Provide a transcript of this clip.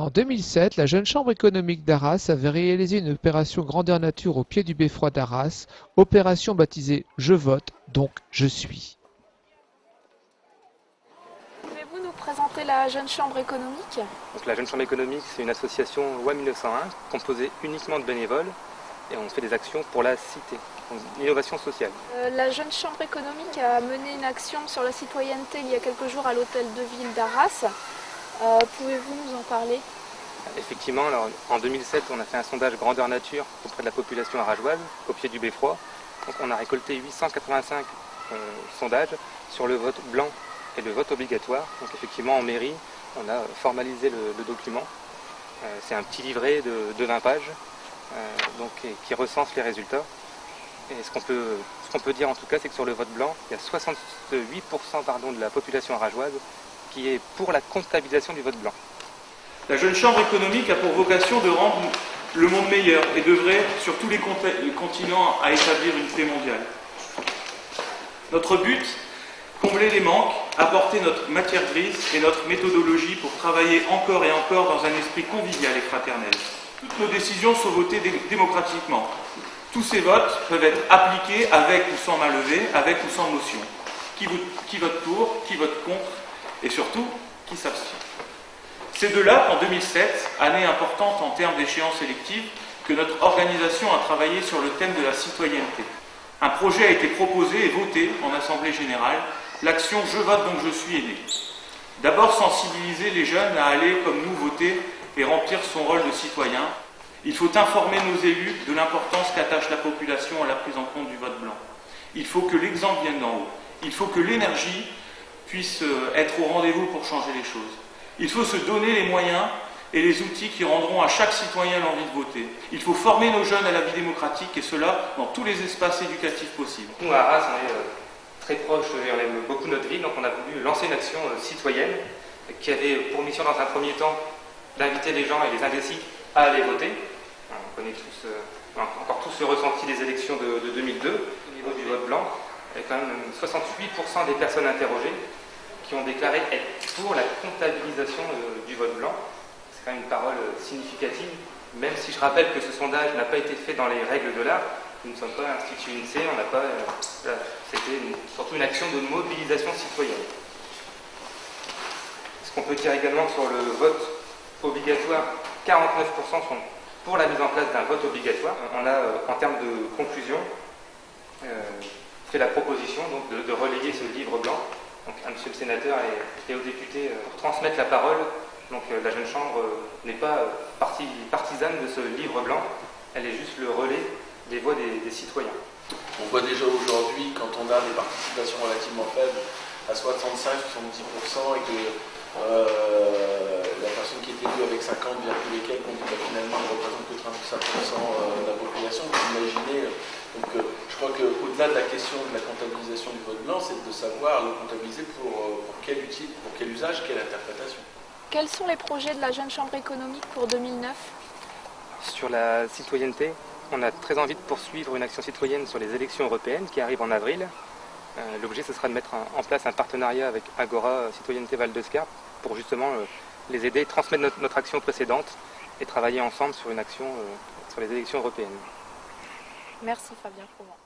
En 2007, la Jeune Chambre économique d'Arras avait réalisé une opération grandeur nature au pied du beffroi d'Arras, opération baptisée « Je vote, donc je suis ». Pouvez-vous nous présenter la Jeune Chambre économique? Donc, la Jeune Chambre économique, c'est une association loi 1901 composée uniquement de bénévoles et on fait des actions pour la cité, donc l'innovation sociale. La Jeune Chambre économique a mené une action sur la citoyenneté il y a quelques jours à l'hôtel de ville d'Arras. Pouvez-vous nous en parler? Effectivement, alors, en 2007, on a fait un sondage grandeur nature auprès de la population arageoise, au pied du beffroi. Donc, on a récolté 885 sondages sur le vote blanc et le vote obligatoire. Donc effectivement, en mairie, on a formalisé le document. C'est un petit livret de 20 pages qui recense les résultats. Et ce qu'on peut dire en tout cas, c'est que sur le vote blanc, il y a 68% de la population arageoise qui est pour la comptabilisation du vote blanc. La Jeune Chambre économique a pour vocation de rendre le monde meilleur et d'œuvrer sur tous les continents à établir une paix mondiale. Notre but, combler les manques, apporter notre matière grise et notre méthodologie pour travailler encore et encore dans un esprit convivial et fraternel. Toutes nos décisions sont votées démocratiquement. Tous ces votes peuvent être appliqués avec ou sans main levée, avec ou sans motion. Qui vote pour, qui vote contre et surtout, qui s'abstient. C'est de là qu'en 2007, année importante en termes d'échéances électives, que notre organisation a travaillé sur le thème de la citoyenneté. Un projet a été proposé et voté en Assemblée Générale. L'action « Je vote donc je suis » est née. D'abord sensibiliser les jeunes à aller comme nous voter et remplir son rôle de citoyen. Il faut informer nos élus de l'importance qu'attache la population à la prise en compte du vote blanc. Il faut que l'exemple vienne d'en haut. Il faut que l'énergie puisse être au rendez-vous pour changer les choses. Il faut se donner les moyens et les outils qui rendront à chaque citoyen l'envie de voter. Il faut former nos jeunes à la vie démocratique et cela dans tous les espaces éducatifs possibles. Nous, à Arras, on est très proche et on aime beaucoup notre ville, donc on a voulu lancer une action citoyenne qui avait pour mission dans un premier temps d'inviter les gens et les indécis à aller voter. On connaît tous, encore tous le ressenti des élections de 2002. Au niveau du vote blanc, il y a quand même 68% des personnes interrogées qui ont déclaré être pour la comptabilisation du vote blanc. C'est quand même une parole significative, même si je rappelle que ce sondage n'a pas été fait dans les règles de l'art. Nous ne sommes pas institut INSEE, on n'a pas. C'était surtout une action de mobilisation citoyenne. Ce qu'on peut dire également sur le vote obligatoire, 49% sont pour la mise en place d'un vote obligatoire. On a, en termes de conclusion, fait la proposition donc, de relayer ce livre blanc. Donc, à monsieur le sénateur et aux députés pour transmettre la parole. Donc la Jeune Chambre n'est pas partisane de ce livre blanc, elle est juste le relais des voix des citoyens. On voit déjà aujourd'hui, quand on a des participations relativement faibles, à 65-70%, et que la personne qui est élue avec 50, bien plus lesquelles, on dit que finalement ne représente que 35% de la population. Vous imaginez, je crois qu'au-delà de la question de la comptabilisation du vote blanc, c'est de savoir le comptabiliser pour quel usage, quelle interprétation. Quels sont les projets de la Jeune Chambre économique pour 2009? Sur la citoyenneté, on a très envie de poursuivre une action citoyenne sur les élections européennes qui arrivent en avril. L'objet, ce sera de mettre en place un partenariat avec Agora Citoyenneté Val d'Escarpe pour justement les aider, transmettre notre action précédente et travailler ensemble sur une action sur les élections européennes. Merci Fabien Froment.